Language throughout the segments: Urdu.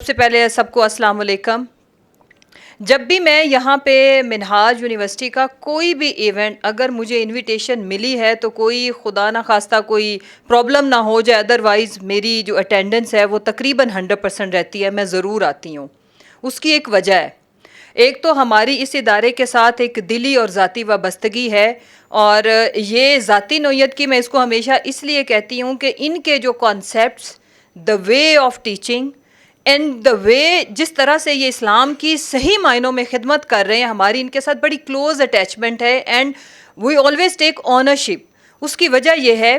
سب سے پہلے سب کو السلام علیکم. جب بھی میں یہاں پہ منہاج یونیورسٹی کا کوئی بھی ایونٹ اگر مجھے انویٹیشن ملی ہے تو کوئی خدا نہ خواستہ کوئی پرابلم نہ ہو جائے، ادروائز میری جو اٹینڈنس ہے وہ تقریباً 100% رہتی ہے، میں ضرور آتی ہوں. اس کی ایک وجہ ہے، ایک تو ہماری اس ادارے کے ساتھ ایک دلی اور ذاتی وابستگی ہے، اور یہ ذاتی نوعیت کی میں اس کو ہمیشہ اس لیے کہتی ہوں کہ ان کے جو concepts, the way of teaching and the way جس طرح سے یہ اسلام کی صحیح معنوں میں خدمت کر رہے ہیں، ہماری ان کے ساتھ بڑی کلوز اٹیچمنٹ ہے and we always take ownership. اس کی وجہ یہ ہے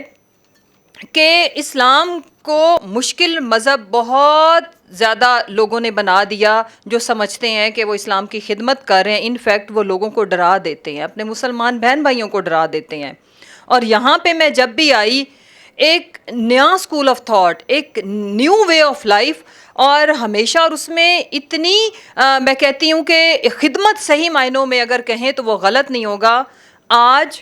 کہ اسلام کو مشکل مذہب بہت زیادہ لوگوں نے بنا دیا جو سمجھتے ہیں کہ وہ اسلام کی خدمت کر رہے ہیں. ان فیکٹ وہ لوگوں کو ڈرا دیتے ہیں، اپنے مسلمان بہن بھائیوں کو ڈرا دیتے ہیں. اور یہاں پہ میں جب بھی آئی، ایک نیا اسکول آف تھاٹ، ایک نیو وے آف لائف، اور ہمیشہ، اور اس میں اتنی میں کہتی ہوں کہ خدمت صحیح معنوں میں اگر کہیں تو وہ غلط نہیں ہوگا. آج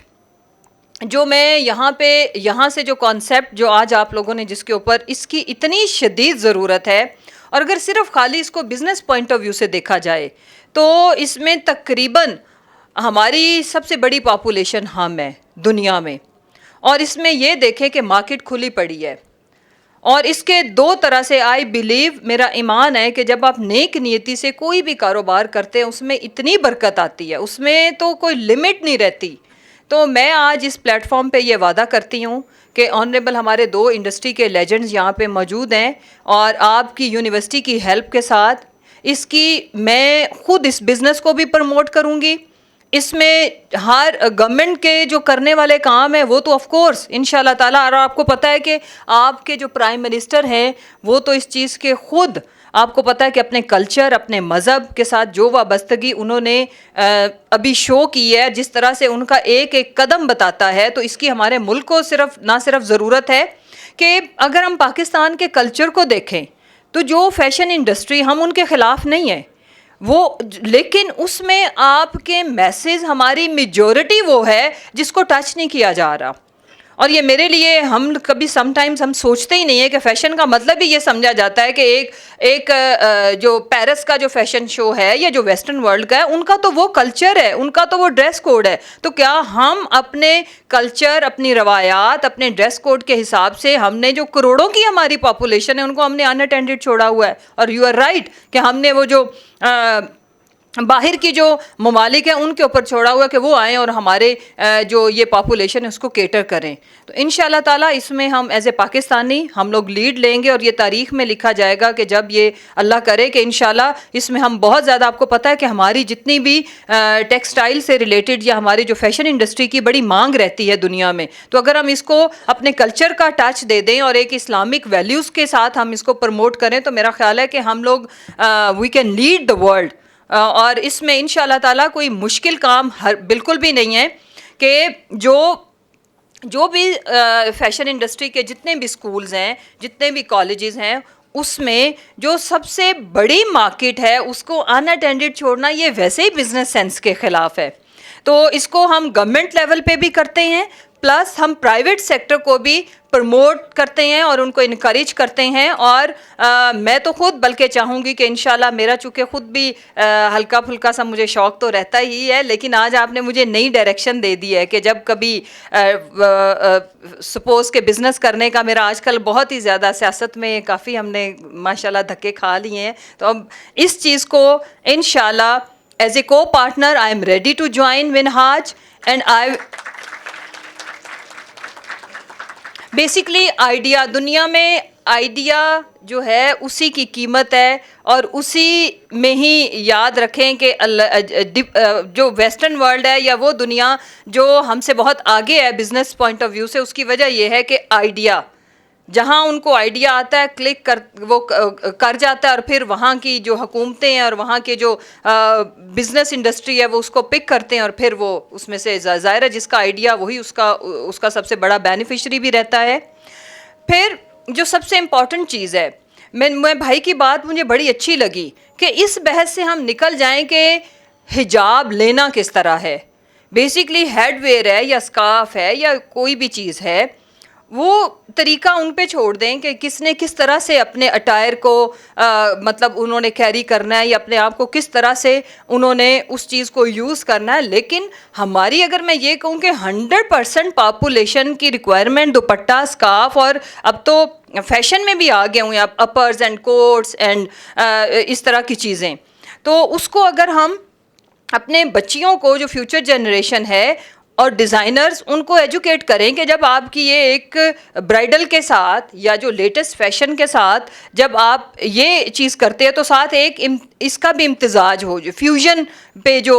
جو میں یہاں سے جو کانسیپٹ جو آج آپ لوگوں نے جس کے اوپر اس کی اتنی شدید ضرورت ہے، اور اگر صرف خالی اس کو بزنس پوائنٹ آف ویو سے دیکھا جائے تو اس میں تقریباً ہماری سب سے بڑی پاپولیشن ہم ہے دنیا میں، اور اس میں یہ دیکھیں کہ مارکیٹ کھلی پڑی ہے. اور اس کے دو طرح سے آئی بلیو، میرا ایمان ہے کہ جب آپ نیک نیتی سے کوئی بھی کاروبار کرتے ہیں اس میں اتنی برکت آتی ہے، اس میں تو کوئی لمٹ نہیں رہتی. تو میں آج اس پلیٹ فارم پہ یہ وعدہ کرتی ہوں کہ آنریبل ہمارے 2 انڈسٹری کے لیجنڈز یہاں پہ موجود ہیں، اور آپ کی یونیورسٹی کی ہیلپ کے ساتھ میں خود اس بزنس کو بھی پروموٹ کروں گی. اس میں ہر گورنمنٹ کے جو کرنے والے کام ہیں وہ تو آف کورس انشاءاللہ تعالیٰ، اور آپ کو پتہ ہے کہ آپ کے جو پرائم منسٹر ہیں وہ تو اس چیز کے خود آپ کو پتہ ہے کہ اپنے کلچر، اپنے مذہب کے ساتھ جو وابستگی انہوں نے ابھی شو کی ہے، جس طرح سے ان کا ایک ایک قدم بتاتا ہے، تو اس کی ہمارے ملک کو نہ صرف ضرورت ہے کہ اگر ہم پاکستان کے کلچر کو دیکھیں تو جو فیشن انڈسٹری، ہم ان کے خلاف نہیں ہیں لیکن اس میں آپ کے میسز، ہماری میجورٹی وہ ہے جس کو ٹچ نہیں کیا جا رہا. اور یہ میرے لیے، ہم کبھی سم ٹائمز ہم سوچتے ہی نہیں ہے کہ فیشن کا مطلب ہی یہ سمجھا جاتا ہے کہ ایک جو پیرس کا جو فیشن شو ہے یا جو ویسٹرن ورلڈ کا ہے، ان کا تو وہ کلچر ہے، ان کا تو وہ ڈریس کوڈ ہے. تو کیا ہم اپنے کلچر، اپنی روایات، اپنے ڈریس کوڈ کے حساب سے ہم نے جو کروڑوں کی ہماری پاپولیشن ہے ان کو ہم نے ان اٹینڈڈ چھوڑا ہوا ہے؟ اور یو آر رائٹ کہ ہم نے وہ جو باہر کی جو ممالک ہیں ان کے اوپر چھوڑا ہوا کہ وہ آئیں اور ہمارے جو یہ پاپولیشن ہے اس کو کیٹر کریں. تو انشاءاللہ تعالیٰ اس میں ہم ایز اے پاکستانی ہم لوگ لیڈ لیں گے، اور یہ تاریخ میں لکھا جائے گا کہ جب یہ اللہ کرے کہ انشاءاللہ اس میں ہم بہت زیادہ، آپ کو پتہ ہے کہ ہماری جتنی بھی ٹیکسٹائل سے ریلیٹڈ یا ہماری جو فیشن انڈسٹری کی بڑی مانگ رہتی ہے دنیا میں، تو اگر ہم اس کو اپنے کلچر کا ٹچ دے دیں اور ایک اسلامک ویلیوز کے ساتھ ہم اس کو پروموٹ کریں تو میرا خیال ہے کہ ہم لوگ we can lead the world. اور اس میں انشاءاللہ تعالیٰ کوئی مشکل کام بالکل بھی نہیں ہے کہ جو بھی فیشن انڈسٹری کے جتنے بھی سکولز ہیں، جتنے بھی کالجز ہیں، اس میں جو سب سے بڑی مارکیٹ ہے اس کو ان اٹینڈڈ چھوڑنا یہ ویسے ہی بزنس سینس کے خلاف ہے. تو اس کو ہم گورنمنٹ لیول پہ بھی کرتے ہیں، پلس ہم پرائیویٹ سیکٹر کو بھی پروموٹ کرتے ہیں اور ان کو انکریج کرتے ہیں. اور میں تو خود بلکہ چاہوں گی کہ انشاءاللہ میرا چونکہ خود بھی ہلکا پھلکا سا مجھے شوق تو رہتا ہی ہے، لیکن آج آپ نے مجھے نئی ڈائریکشن دے دی ہے کہ جب کبھی سپوز کہ بزنس کرنے کا میرا آج کل بہت ہی زیادہ سیاست میں کافی ہم نے ماشاءاللہ دھکے کھا لیے ہیں، تو اب اس چیز کو انشاءاللہ as a co partner I am ready to join Minhaj. And basically idea, دنیا میں آئیڈیا جو ہے اسی کی قیمت ہے، اور اسی میں ہی یاد رکھیں کہ جو ویسٹرن ورلڈ ہے یا وہ دنیا جو ہم سے بہت آگے ہے بزنس پوائنٹ آف ویو سے، اس کی وجہ یہ ہے کہ آئیڈیا جہاں ان کو آئیڈیا آتا ہے کلک وہ کر جاتا ہے، اور پھر وہاں کی جو حکومتیں ہیں اور وہاں کے جو بزنس انڈسٹری ہے وہ اس کو پک کرتے ہیں، اور پھر وہ اس میں سے ظاہر ہے جس کا آئیڈیا وہی اس کا سب سے بڑا بینیفیشری بھی رہتا ہے. پھر جو سب سے امپورٹنٹ چیز ہے، میں بھائی کی بات مجھے بڑی اچھی لگی کہ اس بحث سے ہم نکل جائیں کہ حجاب لینا کس طرح ہے. بیسکلی ہیڈ ویئر ہے یا اسکارف ہے یا کوئی بھی چیز ہے، وہ طریقہ ان پہ چھوڑ دیں کہ کس نے کس طرح سے اپنے اٹائر کو مطلب انہوں نے کیری کرنا ہے یا اپنے آپ کو کس طرح سے انہوں نے اس چیز کو یوز کرنا ہے. لیکن ہماری اگر میں یہ کہوں کہ 100% پاپولیشن کی ریکوائرمنٹ دوپٹہ, اسکارف, اور اب تو فیشن میں بھی آ گئے ہوئے ہیں اپرز اینڈ کوٹس اینڈ اس طرح کی چیزیں, تو اس کو اگر ہم اپنے بچیوں کو جو فیوچر جنریشن ہے اور ڈیزائنرز ان کو ایجوکیٹ کریں کہ جب آپ کی یہ ایک برائڈل کے ساتھ یا جو لیٹسٹ فیشن کے ساتھ جب آپ یہ چیز کرتے ہیں تو ساتھ ایک اس کا بھی امتزاج ہو, جو فیوژن پہ جو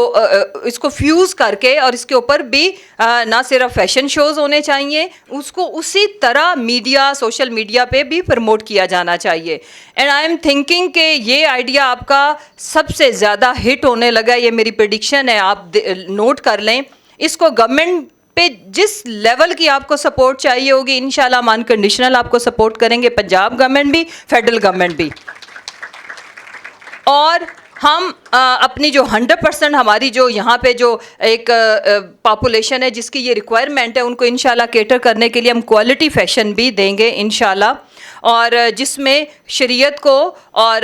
اس کو فیوز کر کے, اور اس کے اوپر بھی نہ صرف فیشن شوز ہونے چاہیے, اس کو اسی طرح میڈیا, سوشل میڈیا پہ بھی پروموٹ کیا جانا چاہیے. اینڈ آئی ایم تھنکنگ کہ یہ آئیڈیا آپ کا سب سے زیادہ ہٹ ہونے لگا, یہ میری پریڈکشن ہے, آپ نوٹ کر لیں. اس کو گورنمنٹ پہ جس لیول کی آپ کو سپورٹ چاہیے ہوگی انشاءاللہ ہم انکنڈیشنل آپ کو سپورٹ کریں گے, پنجاب گورنمنٹ بھی, فیڈرل گورنمنٹ بھی. اور ہم اپنی جو 100% ہماری جو یہاں پہ جو ایک پاپولیشن ہے جس کی یہ ریکوائرمنٹ ہے ان کو انشاءاللہ کیٹر کرنے کے لیے ہم کوالٹی فیشن بھی دیں گے انشاءاللہ, اور جس میں شریعت کو اور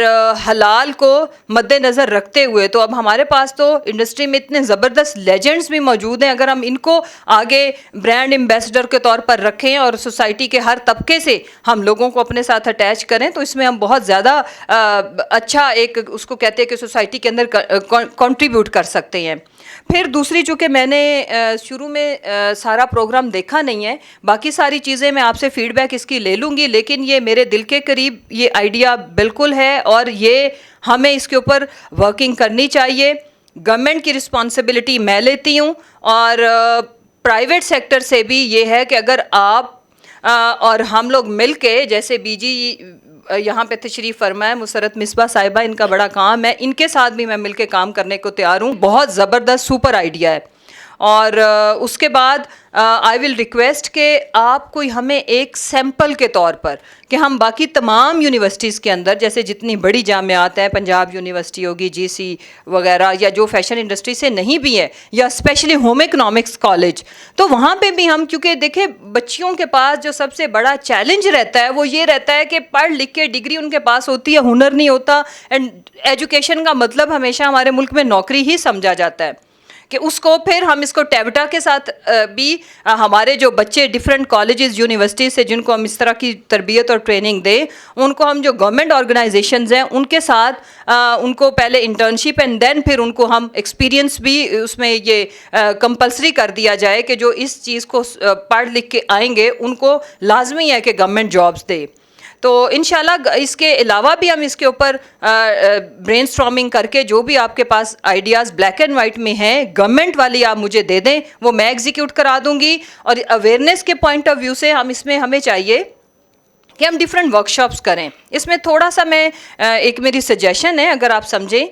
حلال کو مد نظر رکھتے ہوئے. تو اب ہمارے پاس تو انڈسٹری میں اتنے زبردست لیجنڈز بھی موجود ہیں, اگر ہم ان کو آگے برانڈ ایمبیسڈر کے طور پر رکھیں اور سوسائٹی کے ہر طبقے سے ہم لوگوں کو اپنے ساتھ اٹیچ کریں تو اس میں ہم بہت زیادہ اچھا ایک اس کو کہتے ہیں کہ سوسائٹی کے اندر کنٹریبیوٹ کر سکتے ہیں. پھر دوسری, چونکہ میں نے شروع میں سارا پروگرام دیکھا نہیں ہے, باقی ساری چیزیں میں آپ سے فیڈ بیک اس کی لے لوں گی, لیکن یہ میرے دل کے قریب یہ آئیڈیا بالکل ہے اور یہ ہمیں اس کے اوپر ورکنگ کرنی چاہیے. گورنمنٹ کی رسپانسبلٹی میں لیتی ہوں, اور پرائیویٹ سیکٹر سے بھی یہ ہے کہ اگر آپ اور ہم لوگ مل کے, جیسے بی جی یہاں پہ تشریف فرمائے, مسرت مصباح صاحبہ, ان کا بڑا کام ہے, ان کے ساتھ بھی میں مل کے کام کرنے کو تیار ہوں. بہت زبردست سپر آئیڈیا ہے. اور اس کے بعد آئی ول ریکویسٹ کہ آپ کوئی ہمیں ایک سیمپل کے طور پر کہ ہم باقی تمام یونیورسٹیز کے اندر, جیسے جتنی بڑی جامعات ہیں, پنجاب یونیورسٹی ہوگی, جی سی وغیرہ, یا جو فیشن انڈسٹری سے نہیں بھی ہے, یا اسپیشلی ہوم اکنامکس کالج, تو وہاں پہ بھی ہم, کیونکہ دیکھیں بچیوں کے پاس جو سب سے بڑا چیلنج رہتا ہے وہ یہ رہتا ہے کہ پڑھ لکھ کے ڈگری ان کے پاس ہوتی ہے, ہنر نہیں ہوتا. اینڈ ایجوکیشن کا مطلب ہمیشہ ہمارے ملک میں نوکری ہی سمجھا جاتا ہے, کہ اس کو پھر ہم اس کو ٹیوٹا کے ساتھ بھی ہمارے جو بچے ڈفرینٹ کالجز یونیورسٹیز سے جن کو ہم اس طرح کی تربیت اور ٹریننگ دیں, ان کو ہم جو گورنمنٹ آرگنائزیشنز ہیں ان کے ساتھ ان کو پہلے انٹرنشپ اینڈ دین پھر ان کو ہم ایکسپیرینس بھی اس میں یہ کمپلسری کر دیا جائے کہ جو اس چیز کو پڑھ لکھ کے آئیں گے ان کو لازمی ہے کہ گورنمنٹ جابس دے. تو انشاءاللہ اس کے علاوہ بھی ہم اس کے اوپر برین اسٹارمنگ کر کے جو بھی آپ کے پاس آئیڈیاز بلیک اینڈ وائٹ میں ہیں, گورنمنٹ والی آپ مجھے دے دیں, وہ میں ایگزیکیوٹ کرا دوں گی. اور اویئرنیس کے پوائنٹ آف ویو سے ہمیں چاہیے کہ ہم ڈفرینٹ ورک شاپس کریں. اس میں تھوڑا سا میں ایک میری سجیشن ہے, اگر آپ سمجھیں,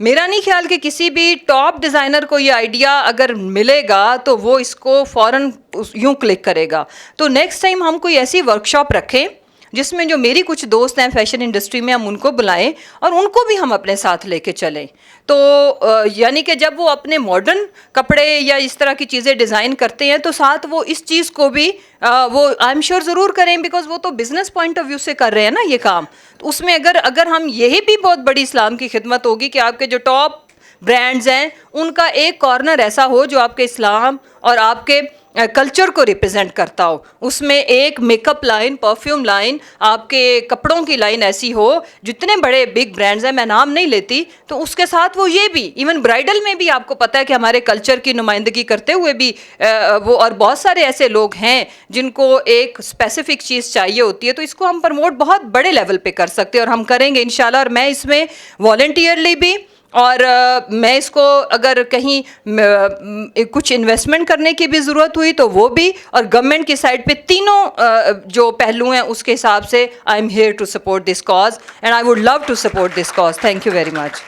میرا نہیں خیال کہ کسی بھی ٹاپ ڈیزائنر کو یہ آئیڈیا اگر ملے گا تو وہ اس کو فوراً یوں کلک کرے گا. تو نیکسٹ ٹائم ہم کوئی ایسی ورک شاپ رکھیں جس میں جو میری کچھ دوست ہیں فیشن انڈسٹری میں, ہم ان کو بلائیں اور ان کو بھی ہم اپنے ساتھ لے کے چلیں. تو یعنی کہ جب وہ اپنے ماڈرن کپڑے یا اس طرح کی چیزیں ڈیزائن کرتے ہیں تو ساتھ وہ اس چیز کو بھی وہ آئی ایم شیور ضرور کریں, بیکاز وہ تو بزنس پوائنٹ آف ویو سے کر رہے ہیں نا یہ کام. تو اس میں اگر ہم یہی بھی بہت بڑی اسلام کی خدمت ہوگی کہ آپ کے جو ٹاپ برانڈز ہیں ان کا ایک کارنر ایسا ہو جو آپ کے اسلام اور آپ کے کلچر کو ریپرزینٹ کرتا ہو. اس میں ایک make up line, perfume line, آپ کے کپڑوں کی لائن ایسی ہو, جتنے بڑے بگ برانڈز ہیں, میں نام نہیں لیتی, تو اس کے ساتھ وہ یہ بھی, ایون برائڈل میں بھی آپ کو پتہ ہے کہ ہمارے کلچر کی نمائندگی کرتے ہوئے بھی وہ, اور بہت سارے ایسے لوگ ہیں جن کو ایک اسپیسیفک چیز چاہیے ہوتی ہے, تو اس کو ہم پروموٹ بہت بڑے لیول پہ کر سکتے ہیں, اور ہم کریں گے انشاءاللہ. اور میں اس میں والنٹیئرلی بھی, اور میں اس کو اگر کہیں کچھ انویسٹمنٹ کرنے کی بھی ضرورت ہوئی تو وہ بھی, اور گورنمنٹ کی سائڈ پہ تینوں جو پہلو ہیں اس کے حساب سے I am here to support this cause and I would love to support this cause. Thank you very much.